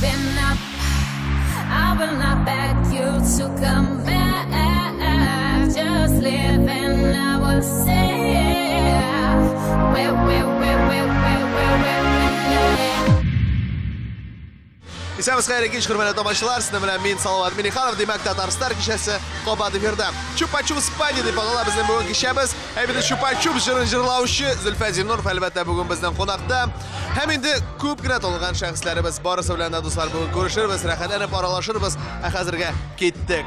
giving up. I will not beg you to come back. Just live and I will say, where. İsemiz xeyirli kech hurmatli tomoshalar, sizlar bilan men Salovat Minixanov, demak Tatariston kishasi qo'badi berdi. Chupa-chup Spaniya deb atalar bizning bugungi kishamiz. Endi chupa-chup jirlovchi Zulfa Zimnurov albatta bugun bizning qonaqda. Ham endi ko'pgina tug'ilgan shaxslarimiz borisi bilan do'stlar bugun ko'rishamiz, raqatlanib aralashamiz. Hozirga ketdik.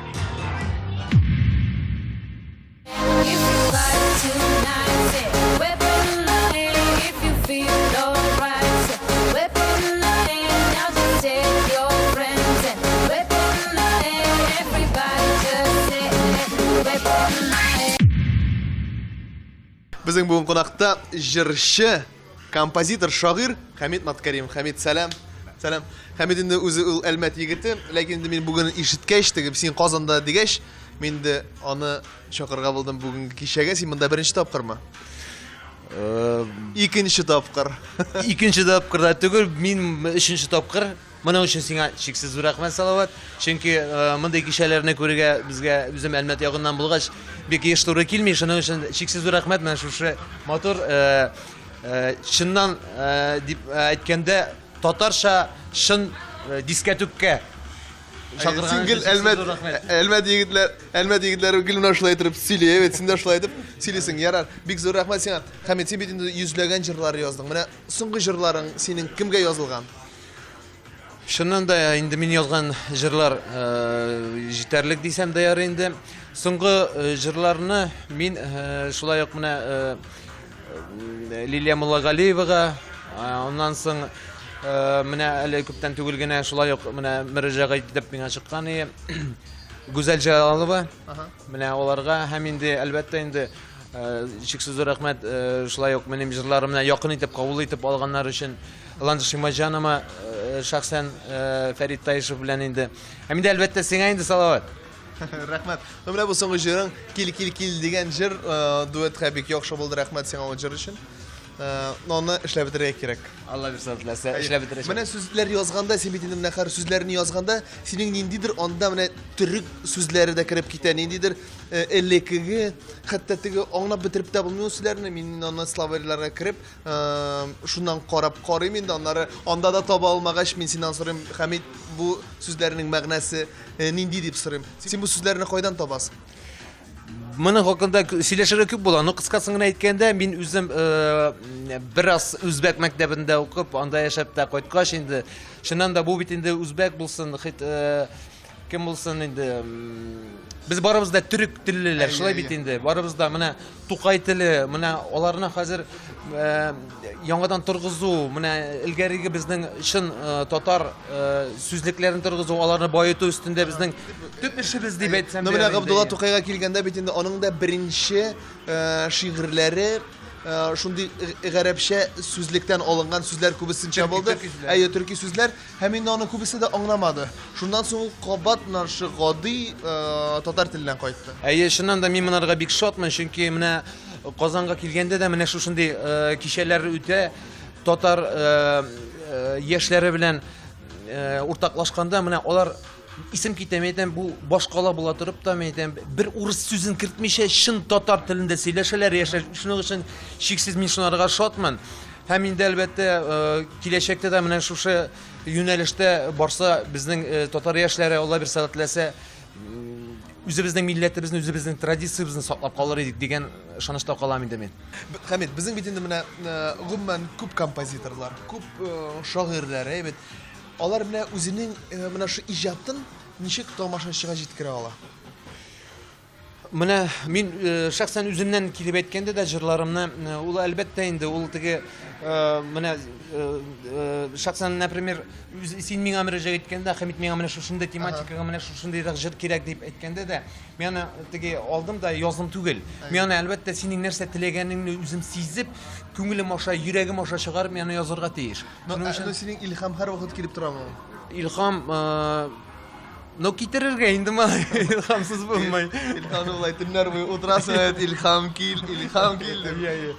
Bizning bugun qonaqda jirchi, kompozitor, shoir Hamid Matkarimov. Hamid, salom. Salom. Hamid endi o'zi Almat yigiti, lekin endi men bugun eshitgach, sen Qozonda degach, men de uni chaqirga bo'ldim bugungi kishaga. Sen bunda birinchi topqirmi? Ikkinchi topqir. Ikkinchi topqirda tugul, men uchinchi topqir. Mana uchun senga cheksiz rahmat Salovat. Chunki bunday kishilarni ko'riga bizga o'zim Almat yog'indan bo'lg'ach, bek yesh to'g'ri kelmay, shuning uchun cheksiz rahmat. Mana shu motor chindan deb aytganda Totarsha shin diskotekka Singil Almat yigitlar gilni oshlayib turib, sili, evet, sen de oshlayib, silisin yarar. Bek zo'r rahmat senga. Hamid, sen bitinda yuzlagan jirlar yozding. Mana so'nggi jirlaring sening kimga yozilgan? Shundan da endi men yozgan jirlar yetarlik desam da yar endi. So'nggi jirlarni men shulayq mana Liliya Mullag'aliyevaga, ondan so'ng mana ko'pdan tugilgina shulayq mana Mirjaga deb menga chiqqan Go'zal Jalolova. Mana ularga ham endi albatta endi cheksiz rahmat shulayq mening jirlarimni yaqin etib qabul etib olganlar uchun Landir Shimajanova shaxsan Farid Tayshev bilan endi. Hamida albatta senga endi salovat. Rahmat. Mana bu so'nggi jiring kil degan jir duet habik yaxshi bo'ldi. Rahmat senga o jir uchun. Nonni ishlab bitirishga kerak. Alloh bersin tilasa, ishlab bitirish. Mana so'zlar yozganda, sen bitindim naqar so'zlarni yozganda, sening nindidir onda mana turk so'zlarida kirib ketadi. Nindidir ellikiga, hattatigi anglab bitirib ta bilmayman so'zlarni. Men onni slovarlarga kirib, shundan qarayman endi onları onda da topa olmag'ach men sendan so'rayman, Hamid, bu so'zlarning ma'nosi nindi deb so'rayman. Sen bu so'zlarni qaydan topasan? Mana haqında söyleshlar ko'p bo'ladi. Qisqasini aytganda, men o'zim biroz o'zbek maktabida o'qib, onda yashab ta qaytqach endi shundan da bu bitinde o'zbek bo'lsin, kim bo'lsin endi biz borabizda turk tillilar shulay bitinde. Borabizda mana To'qay tili, mana ularni hozir yangidan turg'izu, mana ilgarigi bizning shin totar so'zliklarini turg'izu, ularni boyitish ustida bizning ko'p ishimiz deb aytsam. Mana Abdullah To'qayga kelganda bitinde onun da birinchi shi'rlari shunday g'arabcha so'zlikdan olingan so'zlar ko'bisincha bo'ldi. Ayyo turkiy so'zlar hamin uni ko'bisi de anglamadi. Shundan so'ng qobat narshi g'odiy totar tilidan qaytdi. Ayyo shundan da men bunlarga bek shodman, chunki mana Qozonga kelganda da mana shunday kishilar o'ta totar yoshlari bilan o'rtoqlashganda mana ular isim kitamaydan bu boshqalar bo'la turib da men bir o'ris so'zini kiritmisha shin totar tilida сөйләшәләр yashash. Shuning uchun cheksiz men shunlarga shodman. Ham endi albatta kelajakda da mana shu yo'nalishda borsa bizning totar yoshlari Alloh bir sa'datlasa o'zimizning millatimizni, o'zimizning traditsiyamizni saqlab qolar edik degan ishonchda qolaman men. Hamid, bizning bitinda mana umuman ko'p kompozitorlar, ko'p shoirlar, evet. Ular bilan o'zining mana shu ijoddan nechik tomoshachiga yetkira oladi? Mana men shaxsan o'zimdan kelib aytganda da jirlarimni ular albatta endi ultiga mana shaxsan например sen menga amiraja aytganda Hamid menga mana shunday tematikaga mana shunday jir kerak deb aytganda da men tigi oldim da yozdim tugul. Men albatta sening narsa tilaganingni o'zim sezib, ko'nglim o'sha, yuragim o'sha chiqarib meni yozarga tegish. Shuning uchun sening ilhom har vaqt kelib turadi. Ilhom Ну китерергә инде малай, илһамсыз булмай. İlham'ı ulay tünler boyu oturasın evet İlham kil деп.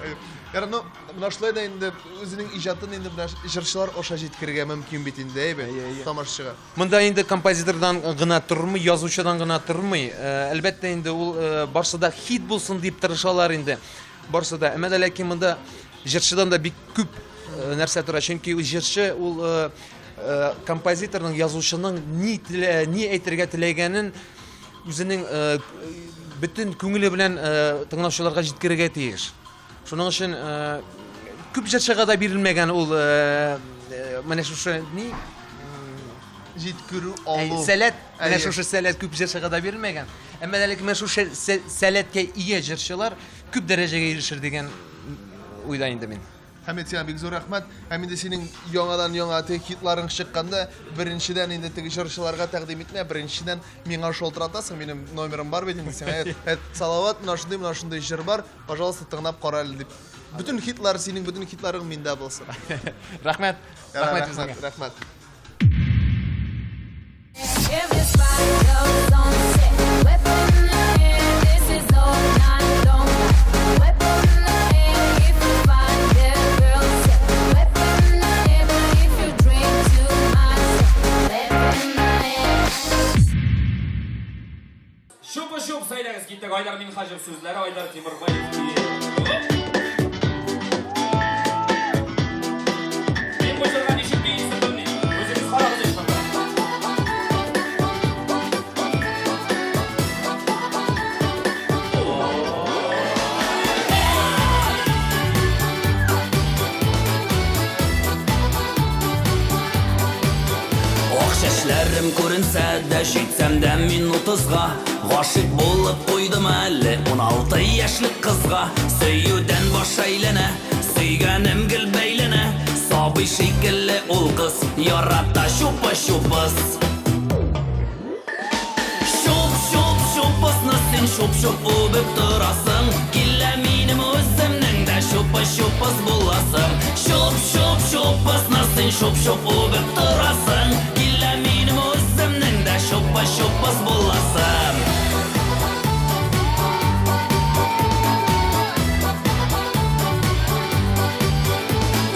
Yani no, mına şulay da indi özünün ijatын indi mına jырчылар оша жеткирге мөмкин бит инде, әйбе, тамашачыга. Монда инде композитордан гына тормый, язучыдан гына тормый. Әлбәттә инде ул барсы да хит булсын дип тырышалар инде. Барсы да, әмма ләкин монда җырчыдан да бик күп нәрсә тора, чөнки ул җырчы ул композиторның, язучының ни әйтергә теләгәнен үзенең бөтен күңеле белән тыңлаучыларга җиткерергә тиеш. Шуның өчен күп җырчыга да бирелмәгән ул менә шушы ни Җиткерү алу. сәләт, менә шушы сәләт күп җырчыга да бирелмәгән. Әмма ләкин менә шушы сәләткә ия җырчылар күп дәрәҗәгә ирешер дигән уйда инде мин. Хәмит сиңа бик зур рәхмәт. Һәм инде синең яңадан-яңа хитларың чыкканда, беренчедән инде теге җырчыларга тәкъдим итмә, беренчедән миңа шалтыратасың, минем номерым бар бит инде сиңа. Салават, менә шундый җыр бар, пожалуйста, тыңлап кара әле дип. Бүтән хитлар синең, бүтән хитларың миндә булсын. Рәхмәт. Рәхмәт сезгә. Рәхмәт. Every spot goes on set. Weapon in the hand, this is all night long. Weapon in the hand, if you find that girl set. Weapon in the hand, if you drink too much. Weapon in the hand. Şup saylarız gittik Aydar Minhajır sözleri Aydar Timurbayev. Ben bu zırgan işin bir iyisi dönmeyin. Özünüz kararız eşmem. Чәчләрем күренсә дә җитсәм дә мин 30-га гашык булып куйдым әле 16 яшьлек кызга сөюдән баш әйләнә сөйгәнем гел бәйләнә сабый шикелле ул кыз ярата шупа-шупас шупасны син шуп үбеп торасың килә минем үземнең дә шупа-шупас буласың шупасны син шуп үбеп торасың минем үземнең дә шупа-шупас буласың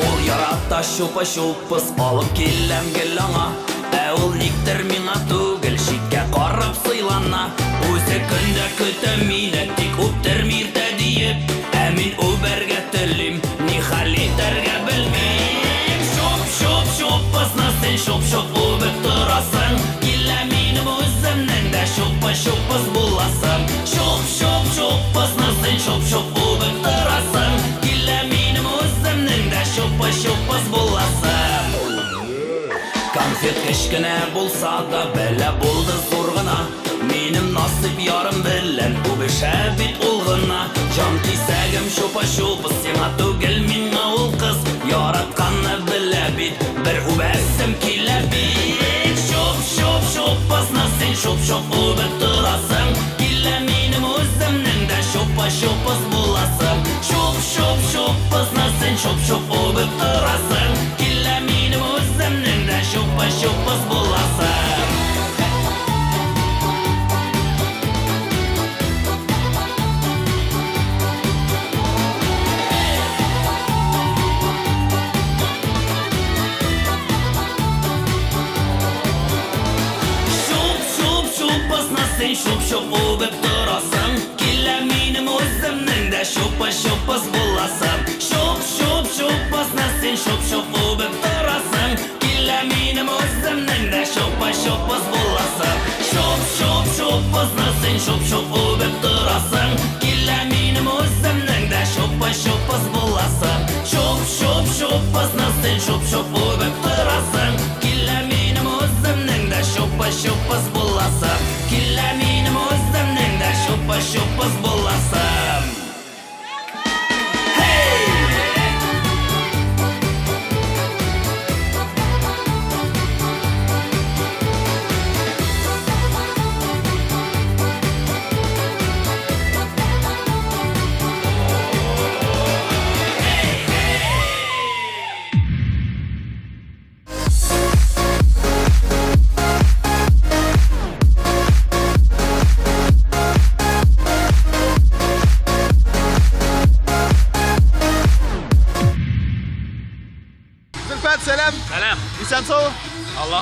Ул ярата шупа-шупас алып киләм гел аңа Ә ул никтер миңа түгел шиккә карап сыйлана Үзе көндә көтә мине тик үптерми иртә диеп Ә мин үбәргә телим ни хәл итәргә белмим Шупасны син шуп үбеп торасың Килә минем үземнең дә шупа-шупас буласың Шупасны син шуп үбеп торасың Килә минем үземнең дә шупа-шупас буласың Конфет кечкенә булса да бәлә булды зур гына Минем насыйп ярым белән үбешә бит ул гына Җан кисәгем шупа-шупас сиңа түгел миңа ул кыз Яратканны белә бит бер үбәсем килә бит Шупасны син шуп үбеп торасың Килә минем үземнең дә шупа-шупас буласың Шупасны син шуп үбеп торасың Килә минем үземнең дә шупа-шупас буласың Син шуп үбеп торасың Килә минем үземнең дә шупа-шупас буласың Шупасны син шуп үбеп торасың Килә минем үземнең дә шупа-шупас буласың Шупасны син шуп үбеп торасың Килә минем үземнең дә шупа-шупас буласың Шупасны син шуп үбеп торасың Килә минем үземнең дә шупа-шупас буласың Килә минем үземнең дә шупа-шупас буласың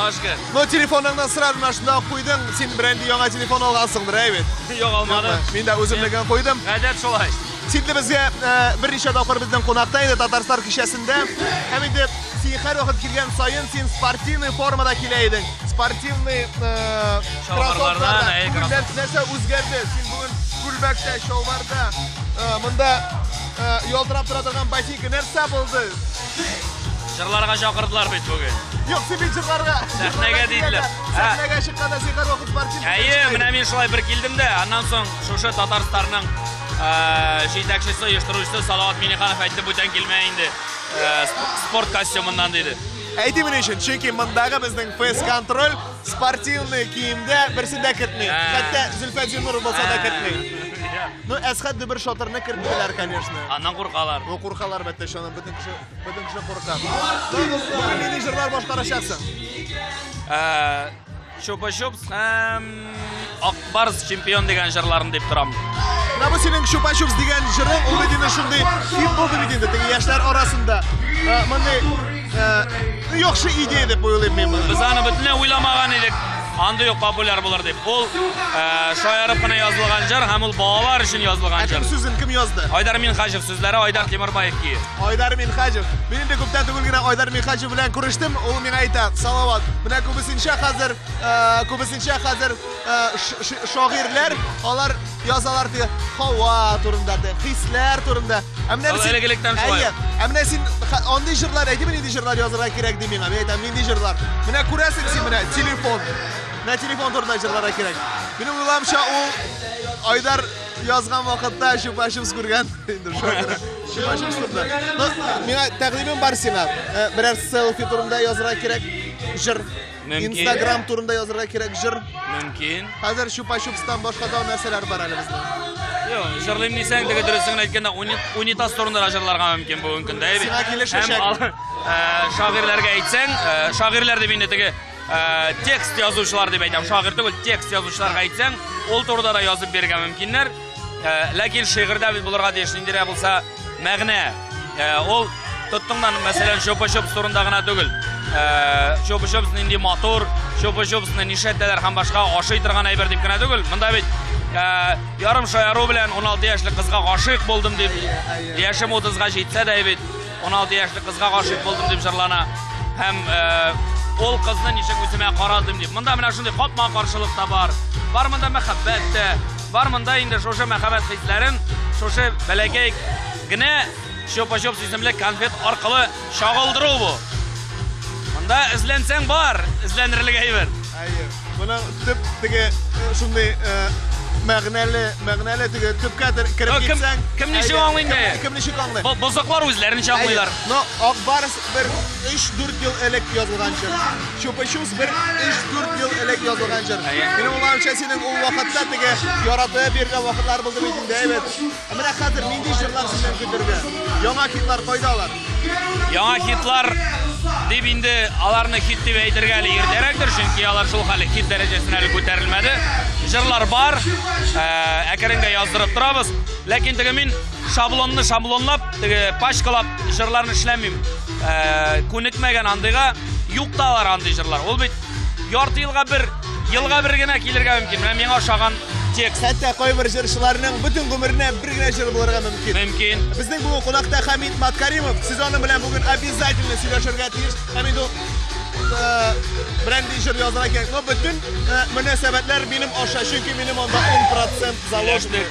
Аллашка. Но телефоныңдан сразу mana shundoq qo'yding. Sen brendi yangi telefon olgansыңdır, evet. Yo'q olmadim. Men de o'zim degan qo'ydim. G'aydat shulay. Şimdi bizga bir necha topar bizdan qonaqda edi Tatariston kishasida. Ham endi sen har vaqt kelgan sayin sen sportivniy formada kelayding. Sportivniy Shalvarlardan, narsa o'zgardi. Sen bugun Gulbakda shalvarda bunda yoltirab turadigan botinka narsa bo'ldi. Jırlarga chaqirdilar bit bugün. Yo'q, sen bijirlarga Sahnaga deydilar. Sahnaga chiqqanda sen har vaqt sportivniy. Ayy, men shulay bir keldim-da, ondan so'ng o'sha Tataristonning yetakchisi, uyushtiruvchisi Salovat Minixanov aytdi, "Butan kelmaydi. Sport kostyumidan" dedi. Aytaymi nechun? Chunki mundagi bizning face control sportivniy kiyimda birsida kiritmaydi. Hatto Zulfa Jumurov bo'lsa-da kiritmaydi. Ну, Asxat bir shotirni kiritdilar, конечно. Ondan qo'rqalar. O qo'rqalar bitta shuni, butun kishi qo'rqadi. Bugun menejerlar boshqarashyapsan. Shopa-shops ham Oqbars chempion degan jirlarni deb turaman. Mana bu sening Shopa-shops degan jiring, u bedini shunday hit bo'ldi bedini, yoshlar orasida. Bunday yaxshi ideya deb o'ylayman men. Biz ani butunlay o'ylamagan edik. Anda yo'q populyar bo'lar deb. Ol shoirovgina yozilgan jir, ham ul bolalar uchun yozilgan jir. So'zini kim yozdi? Oydar Minxajev so'zlari Oydar Temirbayevga. Oydar Minxajev. Men endi ko'pdan tugilgina Oydar Minxajev bilan ko'rishdim. U menga aytadi: "Salovat, buni ko'pincha hozir shoirlar ular yozalardi havo turindagi, hislar turida. O'zgalikdan shular. Amna sen onday jirlar aytib, men jirlar yozarga kerak demayman. Men aytaman, men jirlar. Buni ko'rasiz sen buni telefon. Na telefon turida jirlarga kerak. Mening o'ylamcha u Oydar yozgan vaqtda shu bashimiz ko'rgan endi shu bashimiz turdi. Menga taqdimim bor senga. Biror selfie turida yozarga kerak jir. Instagram turida yozarga kerak jir. Mumkin. Hozir shu pashubsdan boshqa da narsalar bor hali bizda. Yo'q, jirlim desang dega durustini aytganda unitas turida jirlarga mumkin bugungi kunda. Senga kelishib shoirlarga aytsang, shoirlar deb indetigi tekst yozuvchilar deb aytaman. Shoir deb tekst yozuvchilarga aytsang, ol turida da yozib bergan mumkinlar. Lekin she'rda bularga deyishingdira bo'lsa, ma'na. Ol tuttingdan masalan Shopa-shops turindagina tugul. Shopa-shops indi motor, Shopa-shops nishatdalar ham boshqa oshaytirgan ayber debgina tugul. Bunda bit yarim shoyaro bilan 16 yoshli qizga g'oshiq bo'ldim deb, yashim 30 ga yetsa-da bit 16 yoshli qizga g'oshiq bo'ldim deb jirlana. Ham ol qizni nisha ko'zimga qaradim deb. Bunda mana shunday qatma qarshilikda bor. Bor bunda muhabbatda, bor bunda endi o'sha muhabbat hislarin, o'sha balagaygina Shopa-shops ismli konfet orqali shog'ildiruv bu. Bunda izlansang bor, izlanirliga ayber. Ayyo. Buni tip dega shunday ma'nali dega tupga kirib ketsang, kimni shu o'nglaydi? Kimni shu o'nglaydi? Bozoqlar o'zlarini chaqlaylar. No, Oqbars bir 3-4 yil ilk yozilgan jir. Shopa-shops bir 3-4 yil ilk yozilgan jir. Mening o'ylamcha sening u vaqtda dega yaratib bergan vaqtlar bo'ldi deydi, evet. Mana hozir mendek jirlar sizdan ko'targan. Yangi hitlar qo'ydilar. Yangi hitlar deb endi alarni hit deb aytirgali ertarakdir, chunki ular shul hali hit darajasine hali ko'tarilmadi. Jirlar bor, akaringa yozdirib turamiz. Lekin dega men shablonlab, dega pashqalab jirlarni ishlamayman. Ko'nikmagan andiga yo'qdalar andi jirlar. Ol bit yarti yilga birgina kelirga mumkin. Menga o'xshagan tekst. Hatta qo'y bir jirchilarning butun umrini birgina jir bo'lirga mumkin. Mumkin. Bizning bugun qonaqda Hamid Matkarimov, siz uni bilan bugun обязательно сөйләшергә тиеш. Hamid brendi jir yozarga kerak. No butun munosabatlar benim o'sha, chunki mening onda 10% zaложник.